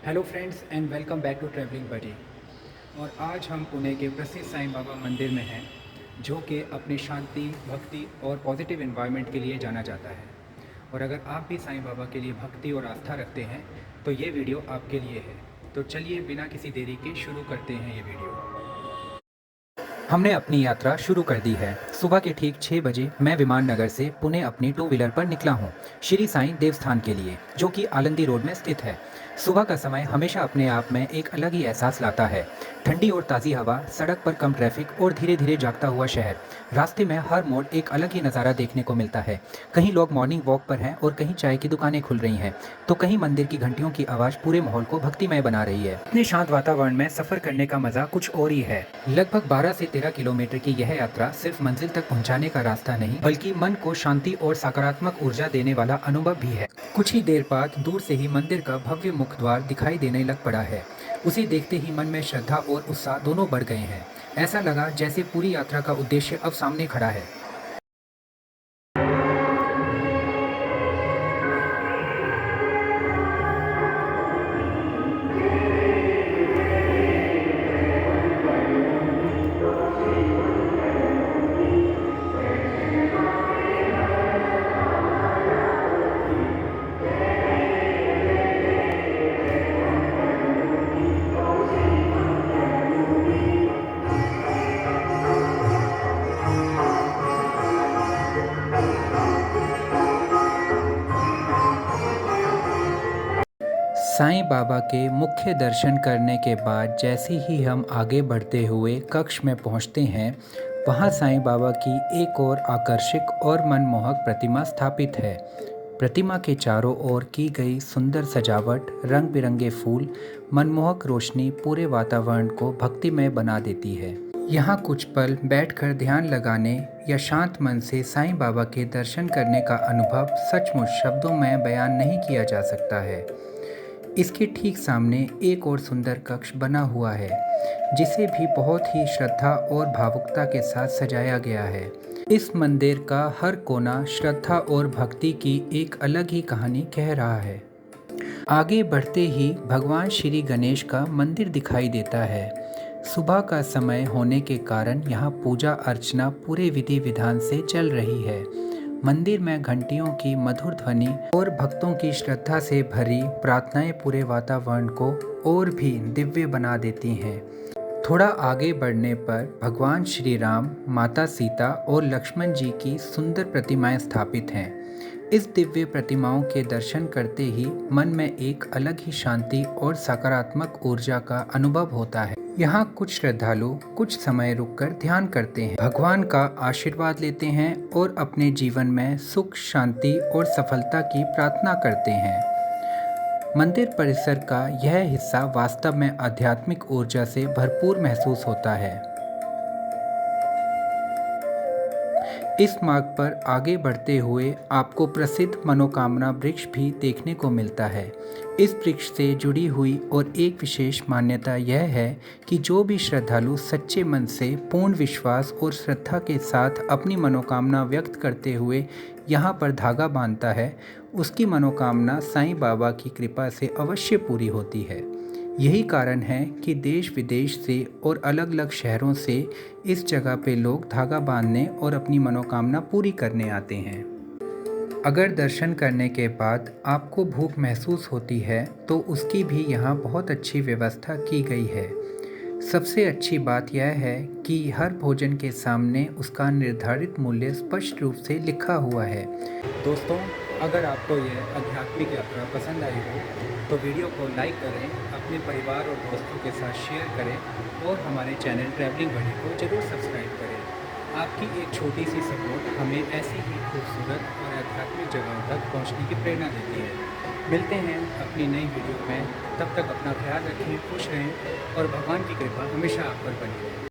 Hello friends and welcome back to traveling buddy. और आज हम पुणे के प्रसिद्ध साईं बाबा मंदिर में हैं, जो कि अपनी शांति, भक्ति और पॉजिटिव एनवायरनमेंट के लिए जाना जाता है। और अगर आप भी साईं बाबा के लिए भक्ति और आस्था रखते हैं तो ये वीडियो आपके लिए है। तो चलिए बिना किसी देरी के शुरू करते हैं ये वीडियो। हमने अपनी यात्रा शुरू कर दी है। सुबह के ठीक 6 बजे मैं विमान नगर से पुणे अपनी टू व्हीलर पर निकला हूँ श्री साईं देवस्थान के लिए, जो कि आलंदी रोड में स्थित है। सुबह का समय हमेशा अपने आप में एक अलग ही एहसास लाता है। ठंडी और ताज़ी हवा, सड़क पर कम ट्रैफिक और धीरे धीरे जागता हुआ शहर। रास्ते में हर मोड़ एक अलग ही नज़ारा देखने को मिलता है। कहीं लोग मॉर्निंग वॉक पर हैं और कहीं चाय की दुकानें खुल रही हैं, तो कहीं मंदिर की घंटियों की आवाज़ पूरे माहौल को भक्तिमय बना रही है। इतने शांत वातावरण में सफ़र करने का मज़ा कुछ और ही है। लगभग 12 से 13 किलोमीटर की यह यात्रा सिर्फ मंजिल तक पहुंचाने का रास्ता नहीं, बल्कि मन को शांति और सकारात्मक ऊर्जा देने वाला अनुभव भी है। कुछ ही देर बाद दूर से ही मंदिर का भव्य मुख्य द्वार दिखाई देने लग पड़ा है। उसे देखते ही मन में श्रद्धा और उत्साह दोनों बढ़ गए हैं। ऐसा लगा जैसे पूरी यात्रा का उद्देश्य अब सामने खड़ा है। साईं बाबा के मुख्य दर्शन करने के बाद जैसे ही हम आगे बढ़ते हुए कक्ष में पहुंचते हैं, वहां साईं बाबा की एक और आकर्षक और मनमोहक प्रतिमा स्थापित है। प्रतिमा के चारों ओर की गई सुंदर सजावट, रंग बिरंगे फूल, मनमोहक रोशनी पूरे वातावरण को भक्तिमय बना देती है। यहाँ कुछ पल बैठकर ध्यान लगाने या शांत मन से साईं बाबा के दर्शन करने का अनुभव सचमुच शब्दों में बयान नहीं किया जा सकता है। इसके ठीक सामने एक और सुंदर कक्ष बना हुआ है, जिसे भी बहुत ही श्रद्धा और भावुकता के साथ सजाया गया है। इस मंदिर का हर कोना श्रद्धा और भक्ति की एक अलग ही कहानी कह रहा है। आगे बढ़ते ही भगवान श्री गणेश का मंदिर दिखाई देता है। सुबह का समय होने के कारण यहाँ पूजा अर्चना पूरे विधि विधान से चल रही है। मंदिर में घंटियों की मधुर ध्वनि और भक्तों की श्रद्धा से भरी प्रार्थनाएं पूरे वातावरण को और भी दिव्य बना देती हैं। थोड़ा आगे बढ़ने पर भगवान श्री राम, माता सीता और लक्ष्मण जी की सुंदर प्रतिमाएं स्थापित हैं। इस दिव्य प्रतिमाओं के दर्शन करते ही मन में एक अलग ही शांति और सकारात्मक ऊर्जा का अनुभव होता है। यहाँ कुछ श्रद्धालु कुछ समय रुककर ध्यान करते हैं, भगवान का आशीर्वाद लेते हैं और अपने जीवन में सुख, शांति और सफलता की प्रार्थना करते हैं। मंदिर परिसर का यह हिस्सा वास्तव में आध्यात्मिक ऊर्जा से भरपूर महसूस होता है। इस मार्ग पर आगे बढ़ते हुए आपको प्रसिद्ध मनोकामना वृक्ष भी देखने को मिलता है। इस वृक्ष से जुड़ी हुई और एक विशेष मान्यता यह है कि जो भी श्रद्धालु सच्चे मन से पूर्ण विश्वास और श्रद्धा के साथ अपनी मनोकामना व्यक्त करते हुए यहाँ पर धागा बांधता है, उसकी मनोकामना साईं बाबा की कृपा से अवश्य पूरी होती है। यही कारण है कि देश विदेश से और अलग अलग शहरों से इस जगह पे लोग धागा बांधने और अपनी मनोकामना पूरी करने आते हैं। अगर दर्शन करने के बाद आपको भूख महसूस होती है तो उसकी भी यहाँ बहुत अच्छी व्यवस्था की गई है। सबसे अच्छी बात यह है कि हर भोजन के सामने उसका निर्धारित मूल्य स्पष्ट रूप से लिखा हुआ है। दोस्तों, अगर आपको यह आध्यात्मिक यात्रा पसंद आई हो तो वीडियो को लाइक करें, अपने परिवार और दोस्तों के साथ शेयर करें और हमारे चैनल ट्रैवलिंग बडी को ज़रूर सब्सक्राइब करें। आपकी एक छोटी सी सपोर्ट हमें ऐसी ही खूबसूरत और आध्यात्मिक जगहों तक पहुंचने की प्रेरणा देती है। मिलते हैं अपनी नई वीडियो में, तब तक अपना ख्याल रखें, खुश रहें और भगवान की कृपा हमेशा आप पर बनी रहे।